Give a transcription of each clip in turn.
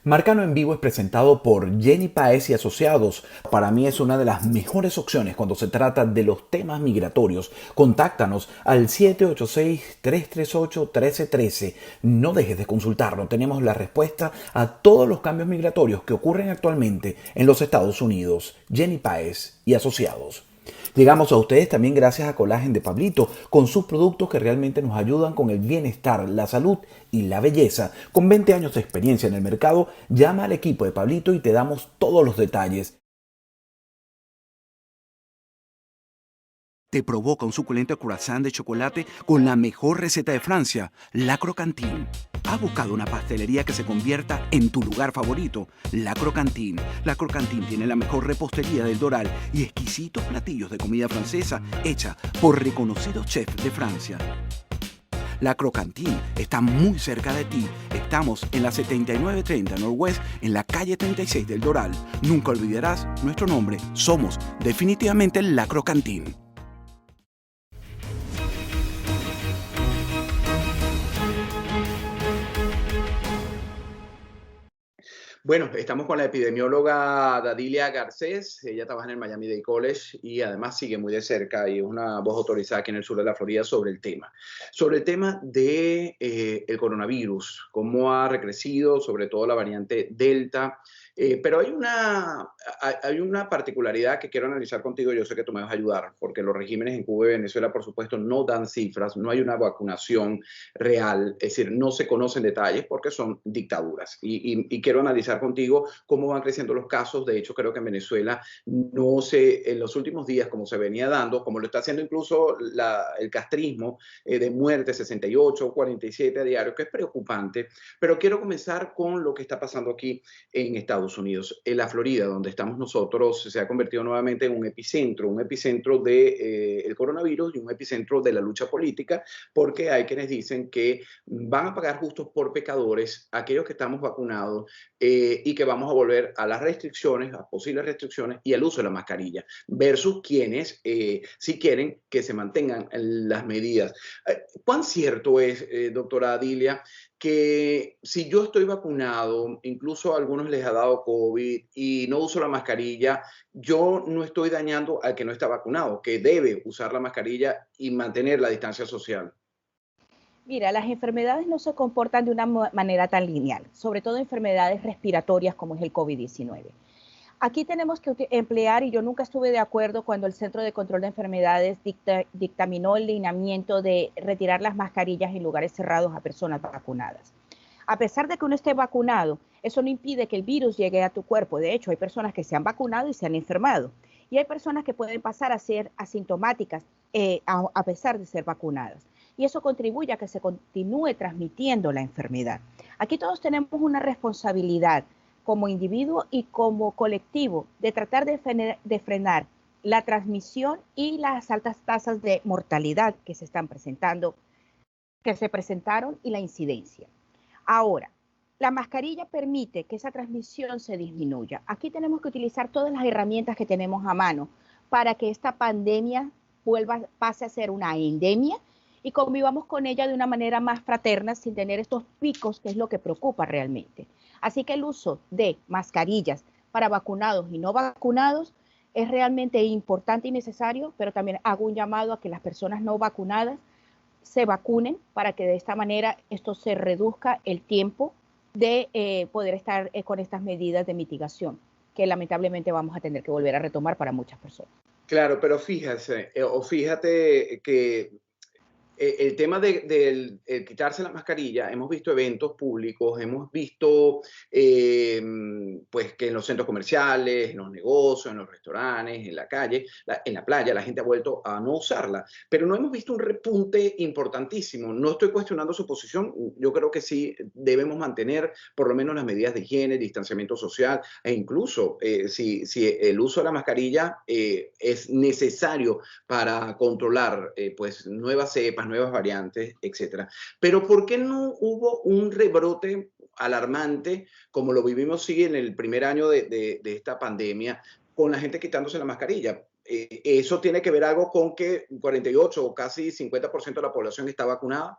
Marcano en Vivo es presentado por Jenny Paez y Asociados. Para mí es una de las mejores opciones cuando se trata de los temas migratorios. Contáctanos al 786-338-1313. No dejes de consultarnos. Tenemos la respuesta a todos los cambios migratorios que ocurren actualmente en los Estados Unidos. Jenny Paez y Asociados. Llegamos a ustedes también gracias a Colágeno de Pablito, con sus productos que realmente nos ayudan con el bienestar, la salud y la belleza. Con 20 años de experiencia en el mercado, llama al equipo de Pablito y te damos todos los detalles. Te provoca un suculento croissant de chocolate con la mejor receta de Francia, La Croquantine. ¿Has buscado una pastelería que se convierta en tu lugar favorito? La Croquantine. La Croquantine tiene la mejor repostería del Doral y exquisitos platillos de comida francesa hecha por reconocidos chefs de Francia. La Croquantine está muy cerca de ti. Estamos en la 7930 Northwest, en la calle 36 del Doral. Nunca olvidarás nuestro nombre. Somos definitivamente La Croquantine. Bueno, estamos con la epidemióloga Dadilia Garcés. Ella trabaja en el Miami-Dade College y además sigue muy de cerca y es una voz autorizada aquí en el sur de la Florida sobre el tema. Sobre el tema de el coronavirus, cómo ha recrecido, sobre todo la variante Delta. Pero hay una particularidad que quiero analizar contigo. Yo sé que tú me vas a ayudar, porque los regímenes en Cuba y Venezuela, por supuesto, no dan cifras, no hay una vacunación real, es decir, no se conocen detalles porque son dictaduras. Y quiero analizar contigo cómo van creciendo los casos. De hecho, creo que en Venezuela no se, en los últimos días, como se venía dando, como lo está haciendo incluso el castrismo de muerte, 68, 47 a diario, que es preocupante. Pero quiero comenzar con lo que está pasando aquí en Estados Unidos. En la Florida, donde estamos nosotros, se ha convertido nuevamente en un epicentro del coronavirus y un epicentro de la lucha política, porque hay quienes dicen que van a pagar justos por pecadores aquellos que estamos vacunados y que vamos a volver a las restricciones, a posibles restricciones y al uso de la mascarilla, versus quienes sí quieren que se mantengan las medidas. ¿Cuán cierto es, doctora Adilia, que si yo estoy vacunado, incluso a algunos les ha dado COVID y no uso la mascarilla, yo no estoy dañando al que no está vacunado, que debe usar la mascarilla y mantener la distancia social? Mira, las enfermedades no se comportan de una manera tan lineal, sobre todo enfermedades respiratorias como es el COVID-19. Aquí tenemos que emplear, y yo nunca estuve de acuerdo cuando el Centro de Control de Enfermedades dictaminó el lineamiento de retirar las mascarillas en lugares cerrados a personas vacunadas. A pesar de que uno esté vacunado, eso no impide que el virus llegue a tu cuerpo. De hecho, hay personas que se han vacunado y se han enfermado. Y hay personas que pueden pasar a ser asintomáticas a pesar de ser vacunadas. Y eso contribuye a que se continúe transmitiendo la enfermedad. Aquí todos tenemos una responsabilidad como individuo y como colectivo de tratar de frenar la transmisión y las altas tasas de mortalidad que se están presentando, que se presentaron, y la incidencia. Ahora, la mascarilla permite que esa transmisión se disminuya. Aquí tenemos que utilizar todas las herramientas que tenemos a mano para que esta pandemia pase a ser una endemia y convivamos con ella de una manera más fraterna sin tener estos picos, que es lo que preocupa realmente. Así que el uso de mascarillas para vacunados y no vacunados es realmente importante y necesario, pero también hago un llamado a que las personas no vacunadas se vacunen para que de esta manera esto se reduzca el tiempo de poder estar con estas medidas de mitigación, que lamentablemente vamos a tener que volver a retomar para muchas personas. Claro, pero fíjate que el tema de quitarse la mascarilla, hemos visto eventos públicos, hemos visto pues que en los centros comerciales, en los negocios, en los restaurantes, en la calle, en la playa, la gente ha vuelto a no usarla, pero no hemos visto un repunte importantísimo. No estoy cuestionando su posición, yo creo que sí debemos mantener por lo menos las medidas de higiene, distanciamiento social e incluso si el uso de la mascarilla es necesario para controlar pues nuevas cepas, nuevas variantes, etcétera. Pero ¿por qué no hubo un rebrote alarmante como lo vivimos sí en el primer año de esta pandemia con la gente quitándose la mascarilla? ¿Eso tiene que ver algo con que 48 o casi 50% de la población está vacunada?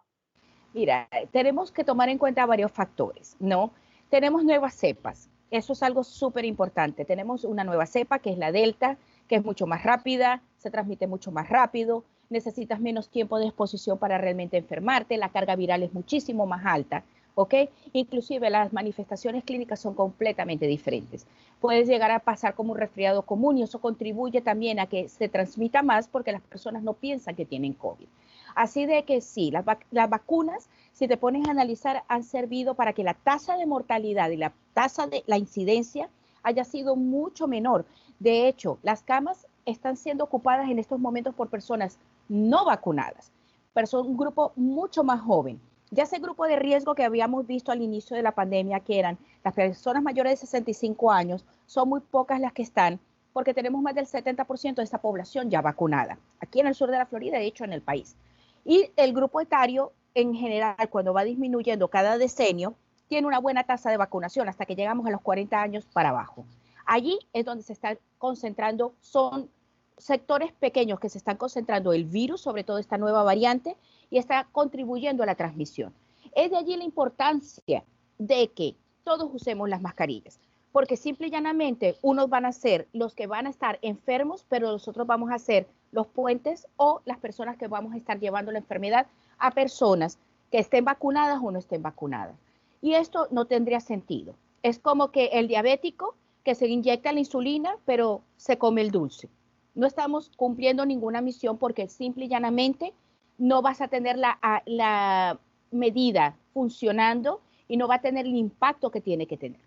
Mira, tenemos que tomar en cuenta varios factores, ¿no? Tenemos nuevas cepas. Eso es algo súper importante. Tenemos una nueva cepa que es la Delta, que es mucho más rápida, se transmite mucho más rápido, necesitas menos tiempo de exposición para realmente enfermarte, la carga viral es muchísimo más alta, ¿ok? Inclusive las manifestaciones clínicas son completamente diferentes. Puedes llegar a pasar como un resfriado común y eso contribuye también a que se transmita más porque las personas no piensan que tienen COVID. Así de que sí, las vacunas, si te pones a analizar, han servido para que la tasa de mortalidad y la tasa de la incidencia haya sido mucho menor. De hecho, las camas están siendo ocupadas en estos momentos por personas no vacunadas, pero son un grupo mucho más joven. Ya ese grupo de riesgo que habíamos visto al inicio de la pandemia, que eran las personas mayores de 65 años, son muy pocas las que están, porque tenemos más del 70% de esta población ya vacunada, aquí en el sur de la Florida, de hecho en el país. Y el grupo etario, en general, cuando va disminuyendo cada decenio, tiene una buena tasa de vacunación hasta que llegamos a los 40 años para abajo. Allí es donde se está concentrando, son sectores pequeños que se están concentrando el virus, sobre todo esta nueva variante, y está contribuyendo a la transmisión. Es de allí la importancia de que todos usemos las mascarillas, porque simple y llanamente unos van a ser los que van a estar enfermos, pero nosotros vamos a ser los puentes o las personas que vamos a estar llevando la enfermedad a personas que estén vacunadas o no estén vacunadas. Y esto no tendría sentido. Es como que el diabético que se inyecta la insulina, pero se come el dulce. No estamos cumpliendo ninguna misión porque simple y llanamente no vas a tener la medida funcionando y no va a tener el impacto que tiene que tener.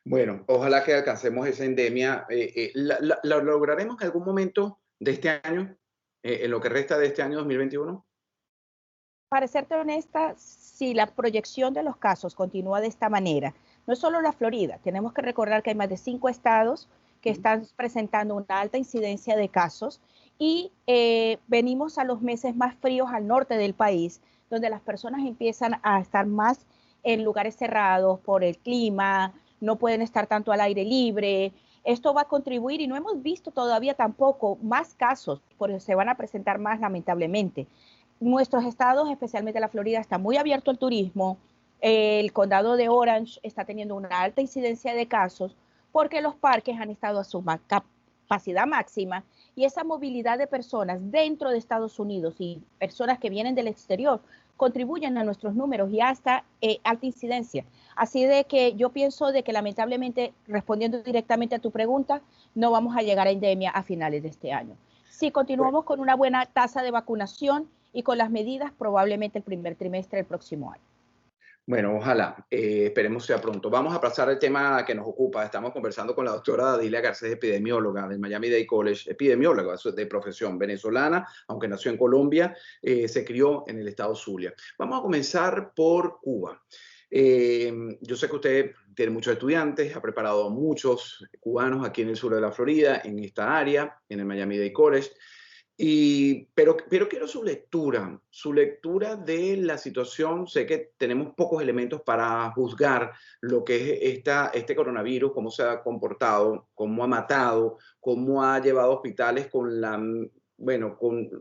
Bueno, ojalá que alcancemos esa endemia. ¿La lograremos en algún momento de este año, en lo que resta de este año 2021? Para serte honesta, si la proyección de los casos continúa de esta manera, no es solo la Florida, tenemos que recordar que hay más de 5 estados que están presentando una alta incidencia de casos y venimos a los meses más fríos al norte del país, donde las personas empiezan a estar más en lugares cerrados por el clima, no pueden estar tanto al aire libre. Esto va a contribuir y no hemos visto todavía tampoco más casos, porque se van a presentar más lamentablemente. Nuestros estados, especialmente la Florida, está muy abierto al turismo. El condado de Orange está teniendo una alta incidencia de casos porque los parques han estado a su capacidad máxima y esa movilidad de personas dentro de Estados Unidos y personas que vienen del exterior contribuyen a nuestros números y hasta alta incidencia. Así de que yo pienso de que lamentablemente, respondiendo directamente a tu pregunta, no vamos a llegar a endemia a finales de este año. Si continuamos con una buena tasa de vacunación y con las medidas, probablemente el primer trimestre del próximo año. Bueno, ojalá, esperemos sea pronto. Vamos a pasar al tema que nos ocupa. Estamos conversando con la doctora Dadilia Garcés, epidemióloga del Miami-Dade College, epidemióloga de profesión venezolana, aunque nació en Colombia, se crió en el estado Zulia. Vamos a comenzar por Cuba. Yo sé que usted tiene muchos estudiantes, ha preparado a muchos cubanos aquí en el sur de la Florida, en esta área, en el Miami-Dade College. Pero quiero su lectura de la situación. Sé que tenemos pocos elementos para juzgar lo que es este coronavirus, cómo se ha comportado, cómo ha matado, cómo ha llevado a hospitales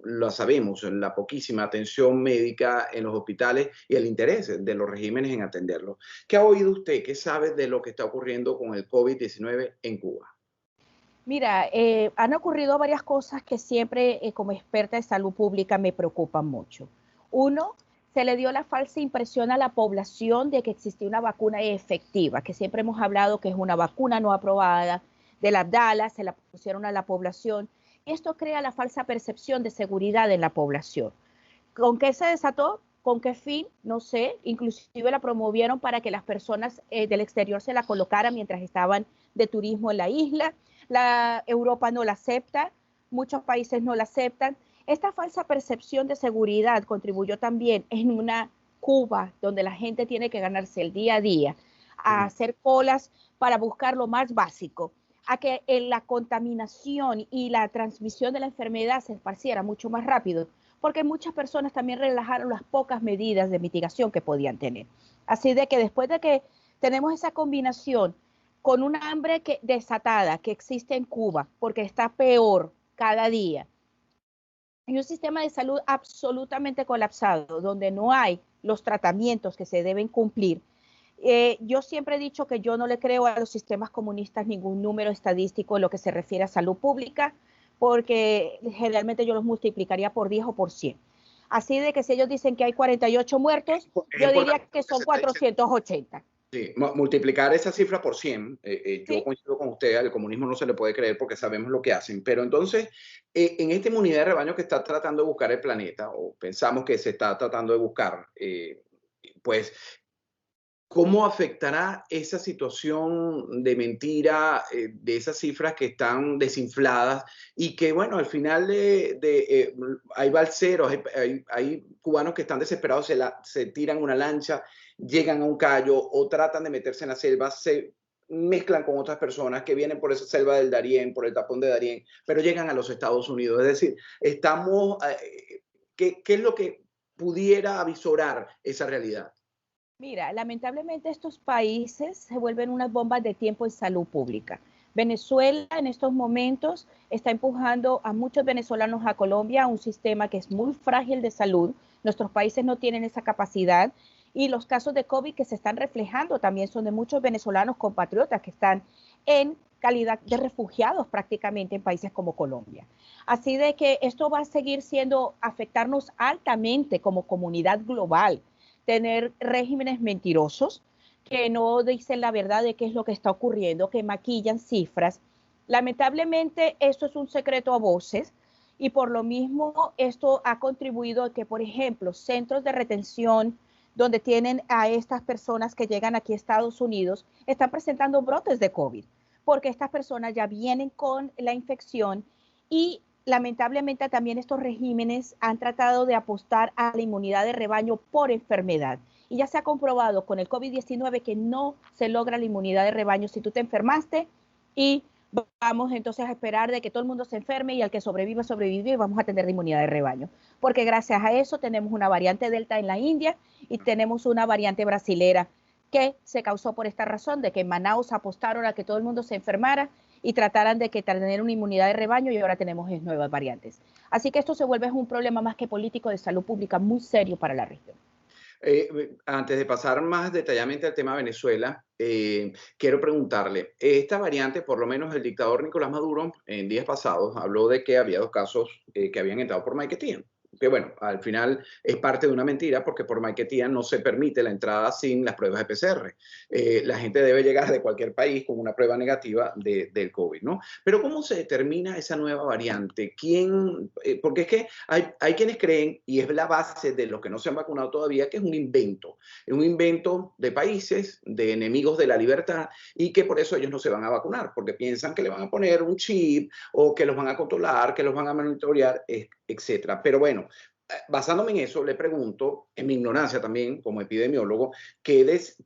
lo sabemos, la poquísima atención médica en los hospitales y el interés de los regímenes en atenderlo. ¿Qué ha oído usted? ¿Qué sabe de lo que está ocurriendo con el COVID-19 en Cuba? Mira, han ocurrido varias cosas que siempre como experta de salud pública me preocupan mucho. Uno, se le dio la falsa impresión a la población de que existía una vacuna efectiva, que siempre hemos hablado que es una vacuna no aprobada, de la Abdala, se la pusieron a la población. Esto crea la falsa percepción de seguridad en la población. ¿Con qué se desató? ¿Con qué fin? No sé. Inclusive la promovieron para que las personas del exterior se la colocaran mientras estaban de turismo en la isla. Europa no la acepta, muchos países no la aceptan. Esta falsa percepción de seguridad contribuyó también en una Cuba donde la gente tiene que ganarse el día a día, a hacer colas para buscar lo más básico, a que la contaminación y la transmisión de la enfermedad se esparciera mucho más rápido, porque muchas personas también relajaron las pocas medidas de mitigación que podían tener. Así de que después de que tenemos esa combinación con una hambre desatada que existe en Cuba, porque está peor cada día, y un sistema de salud absolutamente colapsado, donde no hay los tratamientos que se deben cumplir, Yo siempre he dicho que yo no le creo a los sistemas comunistas ningún número estadístico en lo que se refiere a salud pública, porque generalmente yo los multiplicaría por 10 o por 100. Así de que si ellos dicen que hay 48 muertos, Es yo diría importante lo que que se son está diciendo. 480. Sí, multiplicar esa cifra por 100, yo ¿Sí? coincido con usted, al comunismo no se le puede creer porque sabemos lo que hacen, pero entonces, en esta inmunidad de rebaño que está tratando de buscar el planeta, o pensamos que se está tratando de buscar, pues, ¿cómo afectará esa situación de mentira, de esas cifras que están desinfladas y que, bueno, al final hay balseros, hay cubanos que están desesperados, se tiran una lancha, llegan a un callo o tratan de meterse en la selva, se mezclan con otras personas que vienen por esa selva del Darién, por el tapón de Darién, pero llegan a los Estados Unidos. Es decir, ¿qué es lo que pudiera avisorar esa realidad? Mira, lamentablemente estos países se vuelven unas bombas de tiempo en salud pública. Venezuela en estos momentos está empujando a muchos venezolanos a Colombia, a un sistema que es muy frágil de salud. Nuestros países no tienen esa capacidad y los casos de COVID que se están reflejando también son de muchos venezolanos compatriotas que están en calidad de refugiados prácticamente en países como Colombia. Así de que esto va a seguir siendo, afectarnos altamente como comunidad global, tener regímenes mentirosos que no dicen la verdad de qué es lo que está ocurriendo, que maquillan cifras. Lamentablemente, esto es un secreto a voces y por lo mismo esto ha contribuido a que, por ejemplo, centros de retención donde tienen a estas personas que llegan aquí a Estados Unidos, están presentando brotes de COVID, porque estas personas ya vienen con la infección y lamentablemente también estos regímenes han tratado de apostar a la inmunidad de rebaño por enfermedad. Y ya se ha comprobado con el COVID-19 que no se logra la inmunidad de rebaño si tú te enfermaste y vamos entonces a esperar de que todo el mundo se enferme y al que sobreviva, sobrevive y vamos a tener la inmunidad de rebaño. Porque gracias a eso tenemos una variante Delta en la India y tenemos una variante brasilera que se causó por esta razón de que en Manaus apostaron a que todo el mundo se enfermara y trataran de que tener una inmunidad de rebaño y ahora tenemos nuevas variantes. Así que esto se vuelve un problema más que político de salud pública muy serio para la región. Antes de pasar más detalladamente al tema Venezuela, quiero preguntarle, esta variante, por lo menos el dictador Nicolás Maduro en días pasados habló de que había 2 casos que habían entrado por Maiquetía, que bueno, al final es parte de una mentira porque por Maiquetía no se permite la entrada sin las pruebas de PCR. La gente debe llegar de cualquier país con una prueba negativa del COVID, ¿no? Pero ¿cómo se determina esa nueva variante? ¿Quién? Porque es que hay quienes creen, y es la base de los que no se han vacunado todavía, que es un invento de países, de enemigos de la libertad, y que por eso ellos no se van a vacunar, porque piensan que le van a poner un chip o que los van a controlar, que los van a monitorear, etcétera. Pero bueno, basándome en eso, le pregunto, en mi ignorancia también como epidemiólogo, ¿qué es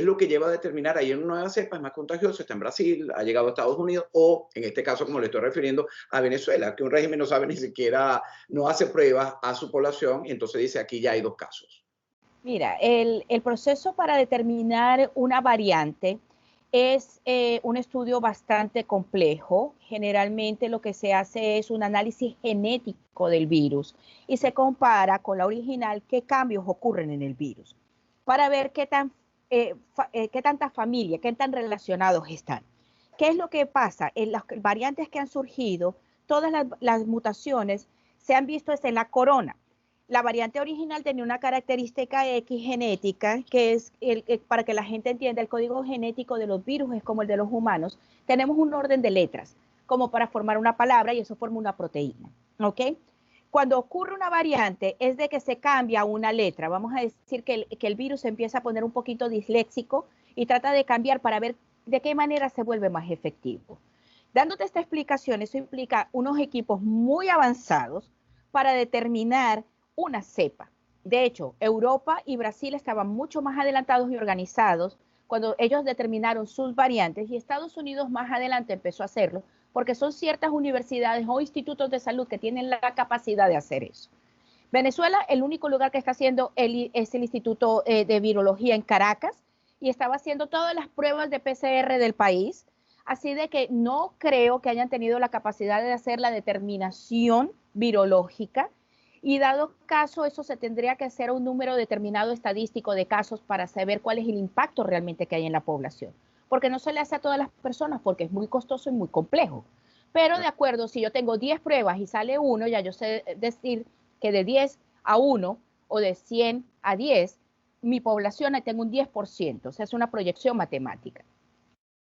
lo que lleva a determinar ahí una nueva cepa es más contagiosa? Está en Brasil, ha llegado a Estados Unidos o, en este caso, como le estoy refiriendo, a Venezuela, que un régimen no sabe ni siquiera, no hace pruebas a su población y entonces dice aquí ya hay 2 casos. Mira, el proceso para determinar una variante es un estudio bastante complejo. Generalmente lo que se hace es un análisis genético del virus y se compara con la original qué cambios ocurren en el virus para ver qué tantas familias, qué tan relacionados están. ¿Qué es lo que pasa? En las variantes que han surgido, todas las mutaciones se han visto en la corona. La variante original tenía una característica X genética, que es, para que la gente entienda, el código genético de los virus es como el de los humanos. Tenemos un orden de letras, como para formar una palabra y eso forma una proteína, ¿ok? Cuando ocurre una variante es de que se cambia una letra. Vamos a decir que el virus empieza a poner un poquito disléxico y trata de cambiar para ver de qué manera se vuelve más efectivo. Dándote esta explicación, eso implica unos equipos muy avanzados para determinar una cepa. De hecho, Europa y Brasil estaban mucho más adelantados y organizados cuando ellos determinaron sus variantes y Estados Unidos más adelante empezó a hacerlo porque son ciertas universidades o institutos de salud que tienen la capacidad de hacer eso. Venezuela, el único lugar que está haciendo es el Instituto de Virología en Caracas y estaba haciendo todas las pruebas de PCR del país, así de que no creo que hayan tenido la capacidad de hacer la determinación virológica Y dado caso, eso se tendría que hacer un número determinado estadístico de casos para saber cuál es el impacto realmente que hay en la población. Porque no se le hace a todas las personas porque es muy costoso y muy complejo. Pero de acuerdo, si yo tengo 10 pruebas y sale uno, ya yo sé decir que de 10 a 1 o de 100 a 10, mi población tengo un 10%, o sea, es una proyección matemática.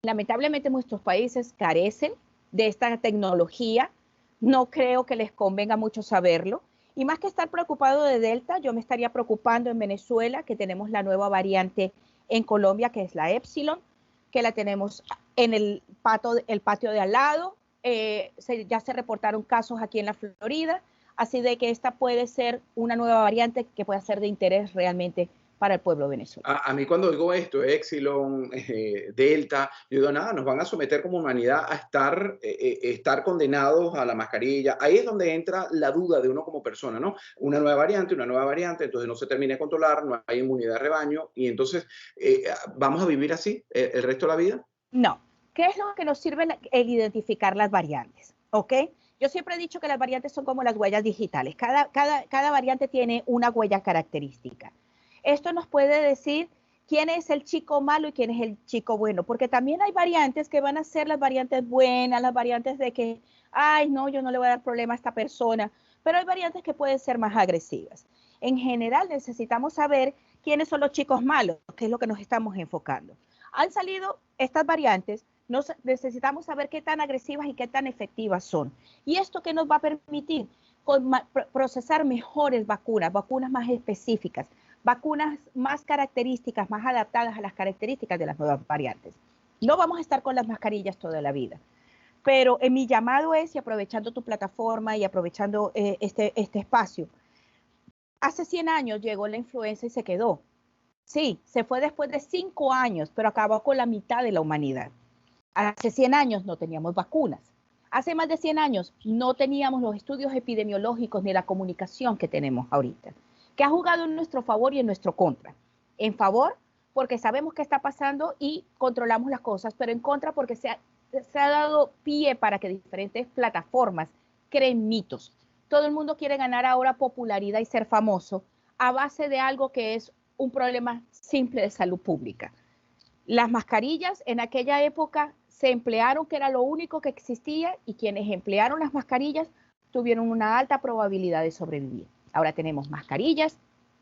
Lamentablemente nuestros países carecen de esta tecnología, no creo que les convenga mucho saberlo, y más que estar preocupado de Delta, yo me estaría preocupando en Venezuela, que tenemos la nueva variante en Colombia, que es la Epsilon, que la tenemos en el patio de al lado, ya se reportaron casos aquí en la Florida, así de que esta puede ser una nueva variante que pueda ser de interés realmente para el pueblo venezolano. A mí cuando digo esto, Epsilon, Delta, yo digo, nada, nos van a someter como humanidad a estar condenados a la mascarilla. Ahí es donde entra la duda de uno como persona, ¿no? Una nueva variante, entonces no se termina de controlar, no hay inmunidad de rebaño, y entonces vamos a vivir así el resto de la vida. No. ¿Qué es lo que nos sirve el identificar las variantes? ¿Ok? Yo siempre he dicho que las variantes son como las huellas digitales. Cada variante tiene una huella característica. Esto nos puede decir quién es el chico malo y quién es el chico bueno, porque también hay variantes que van a ser las variantes buenas, las variantes de que, ay, no, yo no le voy a dar problema a esta persona, pero hay variantes que pueden ser más agresivas. En general necesitamos saber quiénes son los chicos malos, que es lo que nos estamos enfocando. Han salido estas variantes, necesitamos saber qué tan agresivas y qué tan efectivas son. ¿Y esto qué nos va a permitir? Procesar mejores vacunas más específicas, vacunas más características, más adaptadas a las características de las nuevas variantes. No vamos a estar con las mascarillas toda la vida, pero en mi llamado es, y aprovechando tu plataforma y aprovechando este espacio, hace 100 años llegó la influenza y se quedó. Sí, se fue después de 5 años, pero acabó con la mitad de la humanidad. Hace 100 años no teníamos vacunas. Hace más de 100 años no teníamos los estudios epidemiológicos ni la comunicación que tenemos ahorita, que ha jugado en nuestro favor y en nuestro contra. En favor, porque sabemos qué está pasando y controlamos las cosas, pero en contra porque se ha dado pie para que diferentes plataformas creen mitos. Todo el mundo quiere ganar ahora popularidad y ser famoso a base de algo que es un problema simple de salud pública. Las mascarillas en aquella época se emplearon, que era lo único que existía, y quienes emplearon las mascarillas tuvieron una alta probabilidad de sobrevivir. Ahora tenemos mascarillas,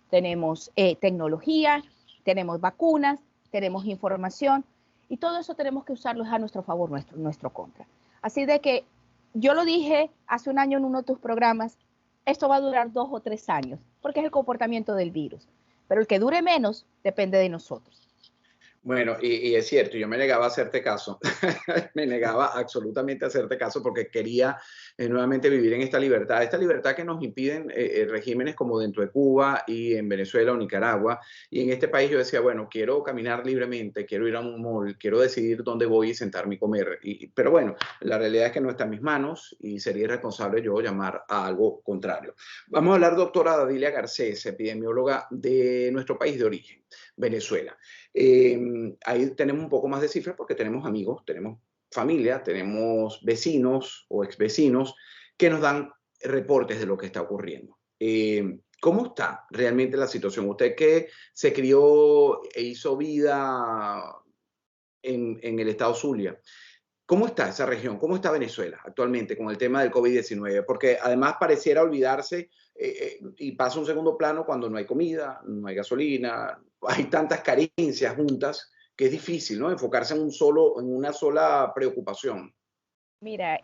tenemos tecnología, tenemos vacunas, tenemos información, y todo eso tenemos que usarlo a nuestro favor, nuestro contra. Así de que yo lo dije hace un año en uno de tus programas, esto va a durar 2 o 3 años, porque es el comportamiento del virus. Pero el que dure menos depende de nosotros. Bueno, y es cierto, yo me negaba a hacerte caso, me negaba absolutamente a hacerte caso porque quería nuevamente vivir en esta libertad que nos impiden regímenes como dentro de Cuba y en Venezuela o Nicaragua. Y en este país yo decía, bueno, quiero caminar libremente, quiero ir a un mall, quiero decidir dónde voy y sentarme y comer. Pero bueno, la realidad es que no está en mis manos y sería irresponsable yo llamar a algo contrario. Vamos a hablar, doctora Dadilia Garcés, epidemióloga de nuestro país de origen, Venezuela. Ahí tenemos un poco más de cifras porque tenemos amigos, tenemos familia, tenemos vecinos o exvecinos que nos dan reportes de lo que está ocurriendo. ¿Cómo está realmente la situación? Usted que se crió e hizo vida en el estado Zulia, ¿cómo está esa región? ¿Cómo está Venezuela actualmente con el tema del COVID-19? Porque además pareciera olvidarse y pasa un segundo plano cuando no hay comida, no hay gasolina, hay tantas carencias juntas que es difícil, ¿no? Enfocarse en una sola preocupación. Mira,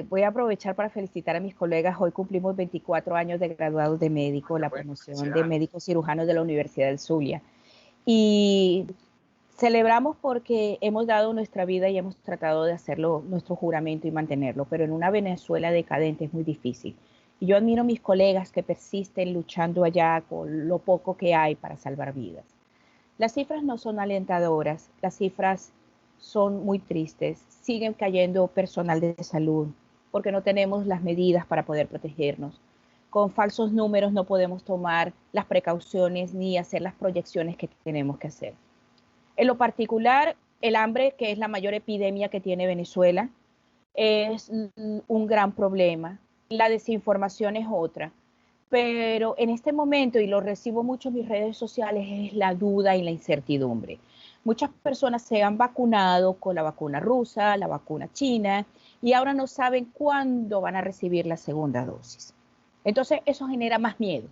voy a aprovechar para felicitar a mis colegas. Hoy cumplimos 24 años de graduados de médico, la promoción de médicos cirujanos de la Universidad del Zulia. Y celebramos porque hemos dado nuestra vida y hemos tratado de hacerlo nuestro juramento y mantenerlo, pero en una Venezuela decadente es muy difícil. Y yo admiro a mis colegas que persisten luchando allá con lo poco que hay para salvar vidas. Las cifras no son alentadoras, las cifras son muy tristes. Siguen cayendo personal de salud porque no tenemos las medidas para poder protegernos. Con falsos números no podemos tomar las precauciones ni hacer las proyecciones que tenemos que hacer. En lo particular, el hambre, que es la mayor epidemia que tiene Venezuela, es un gran problema. la desinformación es otra. Pero en este momento, y lo recibo mucho en mis redes sociales, es la duda y la incertidumbre. Muchas personas se han vacunado con la vacuna rusa, la vacuna china, y ahora no saben cuándo van a recibir la segunda dosis. Entonces, eso genera más miedo,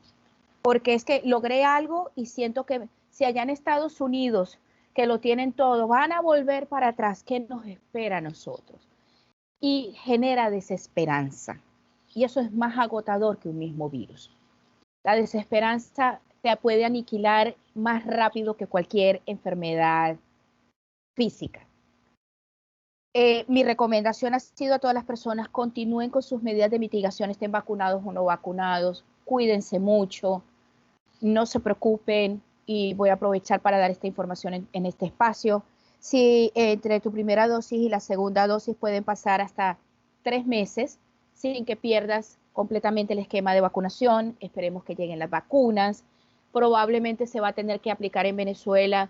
porque es que logré algo y siento que si allá en Estados Unidos, que lo tienen todo, van a volver para atrás, ¿qué nos espera a nosotros? Y genera desesperanza. Y eso es más agotador que un mismo virus. La desesperanza te puede aniquilar más rápido que cualquier enfermedad física. Mi recomendación ha sido a todas las personas, continúen con sus medidas de mitigación, estén vacunados o no vacunados, cuídense mucho, no se preocupen, y voy a aprovechar para dar esta información en este espacio. Si entre tu primera dosis y la segunda dosis pueden pasar hasta 3 meses sin que pierdas completamente el esquema de vacunación, esperemos que lleguen las vacunas. Probablemente se va a tener que aplicar en Venezuela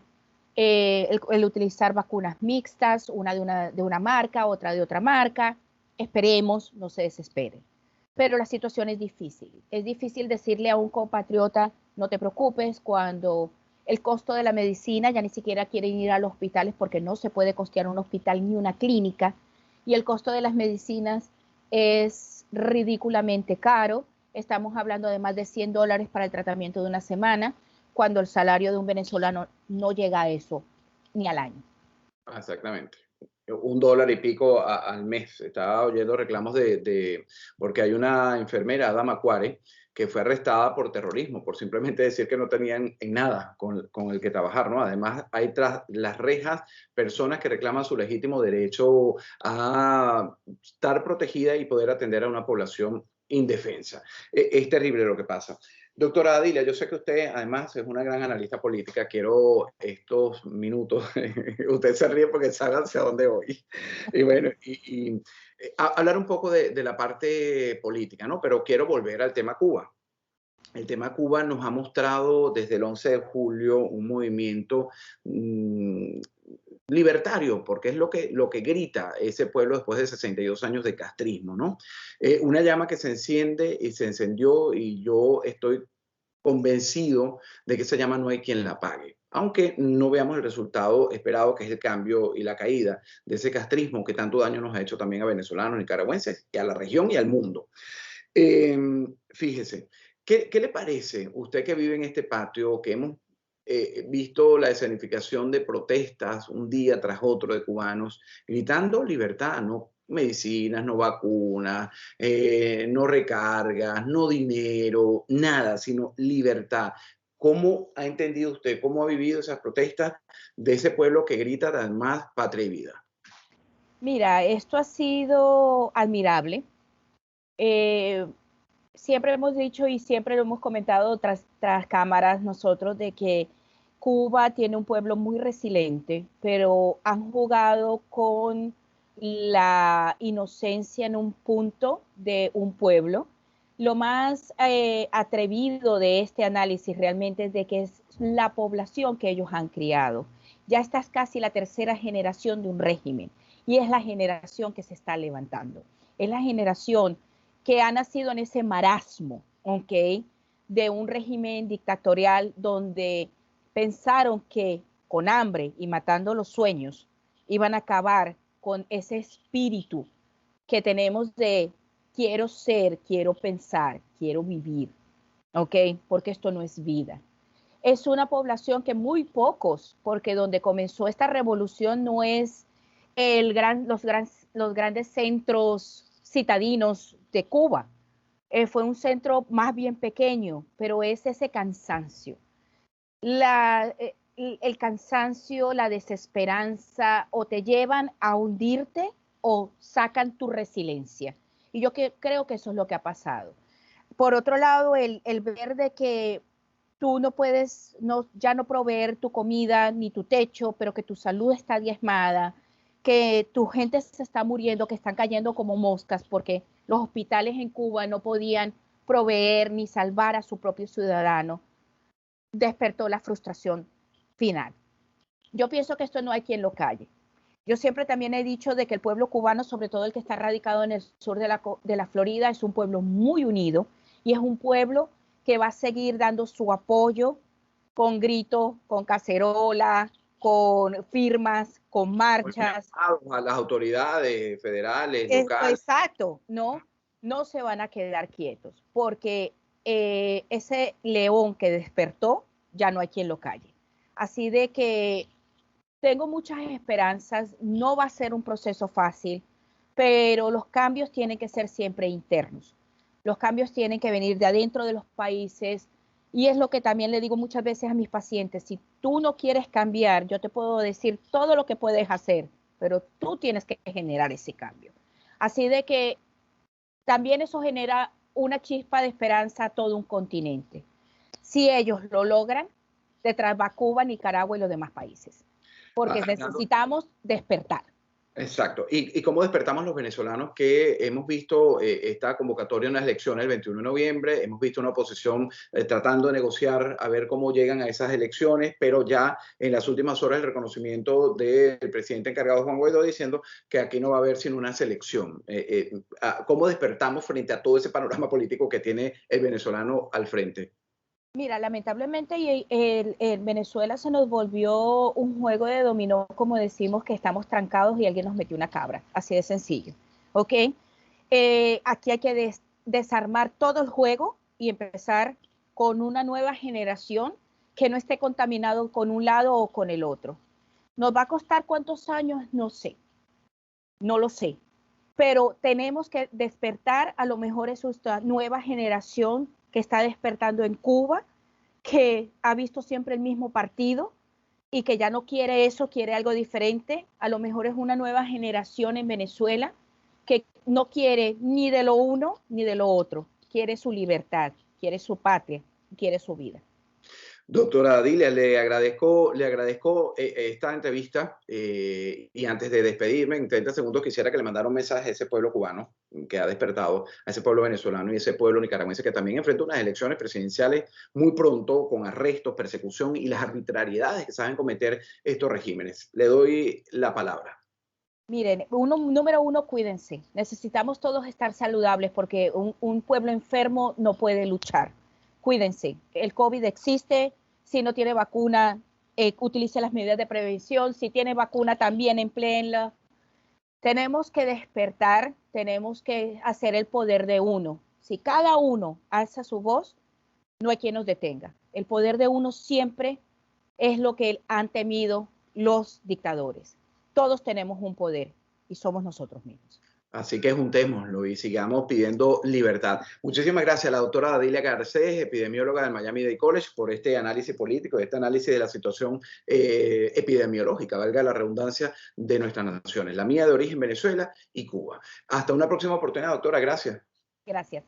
el utilizar vacunas mixtas, una de una marca, otra de otra marca. Esperemos, no se desesperen. Pero la situación es difícil. Es difícil decirle a un compatriota, no te preocupes, cuando el costo de la medicina ya ni siquiera quieren ir a los hospitales porque no se puede costear un hospital ni una clínica, y el costo de las medicinas es ridículamente caro. Estamos hablando de más de $100 para el tratamiento de una semana, cuando el salario de un venezolano no llega a eso ni al año. Exactamente. $1 y pico al mes. Estaba oyendo reclamos porque hay una enfermera, Adama Cuare, que fue arrestada por terrorismo, por simplemente decir que no tenían en nada con el que trabajar, ¿no? Además, hay tras las rejas personas que reclaman su legítimo derecho a estar protegida y poder atender a una población indefensa. Es terrible lo que pasa. Doctora Adilia, yo sé que usted además es una gran analista política. Quiero estos minutos, usted se ríe porque sabe hacia dónde voy. Y bueno, hablar un poco de la parte política, ¿no? Pero quiero volver al tema Cuba. El tema Cuba nos ha mostrado desde el 11 de julio un movimiento libertario, porque es lo que grita ese pueblo después de 62 años de castrismo, ¿no? Una llama que se enciende y se encendió, y yo estoy convencido de que esa llama no hay quien la apague, aunque no veamos el resultado esperado, que es el cambio y la caída de ese castrismo que tanto daño nos ha hecho también a venezolanos, nicaragüenses, y a la región y al mundo. Fíjese, ¿qué le parece, usted que vive en este patio, que hemos visto la escenificación de protestas un día tras otro de cubanos gritando libertad, no medicinas, no vacunas, no recargas, no dinero, nada, sino libertad? ¿Cómo ha entendido usted, cómo ha vivido esas protestas de ese pueblo que grita además patria y vida? Mira, esto ha sido admirable. Eh, Siempre hemos dicho y siempre lo hemos comentado tras cámaras nosotros, de que Cuba tiene un pueblo muy resiliente, pero han jugado con la inocencia en un punto de un pueblo. Lo más atrevido de este análisis realmente es de que es la población que ellos han criado. Ya esta es casi la tercera generación de un régimen, y es la generación que se está levantando. Es la generación que ha nacido en ese marasmo, ¿ok?, de un régimen dictatorial donde pensaron que con hambre y matando los sueños iban a acabar con ese espíritu que tenemos de quiero ser, quiero pensar, quiero vivir, ¿ok? Porque esto no es vida. Es una población que muy pocos, porque donde comenzó esta revolución no es los grandes centros citadinos de Cuba. Fue un centro más bien pequeño, pero es ese cansancio. El cansancio, la desesperanza, o te llevan a hundirte o sacan tu resiliencia. Y yo creo que eso es lo que ha pasado. Por otro lado, el ver de que tú no puedes ya no proveer tu comida ni tu techo, pero que tu salud está diezmada, que tu gente se está muriendo, que están cayendo como moscas porque los hospitales en Cuba no podían proveer ni salvar a su propio ciudadano, despertó la frustración final. Yo pienso que esto no hay quien lo calle. Yo siempre también he dicho de que el pueblo cubano, sobre todo el que está radicado en el sur de la Florida, es un pueblo muy unido y es un pueblo que va a seguir dando su apoyo con gritos, con cacerola, con firmas, con marchas. A las autoridades federales, locales. Exacto, no se van a quedar quietos, porque ese león que despertó, ya no hay quien lo calle. Así de que tengo muchas esperanzas, no va a ser un proceso fácil, pero los cambios tienen que ser siempre internos. Los cambios tienen que venir de adentro de los países y es lo que también le digo muchas veces a mis pacientes, si tú no quieres cambiar, yo te puedo decir todo lo que puedes hacer, pero tú tienes que generar ese cambio. Así de que también eso genera una chispa de esperanza a todo un continente. Si ellos lo logran, detrás va Cuba, Nicaragua y los demás países, porque necesitamos despertar. Exacto. ¿Y cómo despertamos los venezolanos que hemos visto esta convocatoria en las elecciones el 21 de noviembre? Hemos visto una oposición tratando de negociar a ver cómo llegan a esas elecciones, pero ya en las últimas horas el reconocimiento del presidente encargado Juan Guaidó diciendo que aquí no va a haber sino una selección. ¿Cómo despertamos frente a todo ese panorama político que tiene el venezolano al frente? Mira, lamentablemente en Venezuela se nos volvió un juego de dominó, como decimos, que estamos trancados y alguien nos metió una cabra, así de sencillo, ¿ok? Aquí hay que desarmar todo el juego y empezar con una nueva generación que no esté contaminado con un lado o con el otro. ¿Nos va a costar cuántos años? No sé, no lo sé, pero tenemos que despertar, a lo mejor es esta nueva generación que está despertando en Cuba, que ha visto siempre el mismo partido y que ya no quiere eso, quiere algo diferente. A lo mejor es una nueva generación en Venezuela que no quiere ni de lo uno ni de lo otro, quiere su libertad, quiere su patria, quiere su vida. Doctora Dilia, le agradezco esta entrevista y antes de despedirme, en 30 segundos quisiera que le mandara un mensaje a ese pueblo cubano que ha despertado, a ese pueblo venezolano y ese pueblo nicaragüense que también enfrenta unas elecciones presidenciales muy pronto con arrestos, persecución y las arbitrariedades que saben cometer estos regímenes. Le doy la palabra. Miren, número uno, cuídense. Necesitamos todos estar saludables porque un pueblo enfermo no puede luchar. Cuídense. El COVID existe. Si no tiene vacuna, utilice las medidas de prevención. Si tiene vacuna, también empléenla. Tenemos que despertar, tenemos que hacer el poder de uno. Si cada uno alza su voz, no hay quien nos detenga. El poder de uno siempre es lo que han temido los dictadores. Todos tenemos un poder y somos nosotros mismos. Así que juntémoslo y sigamos pidiendo libertad. Muchísimas gracias a la doctora Adilia Garcés, epidemióloga del Miami-Dade College, por este análisis político, este análisis de la situación epidemiológica, valga la redundancia, de nuestras naciones, la mía de origen Venezuela y Cuba. Hasta una próxima oportunidad, doctora. Gracias. Gracias.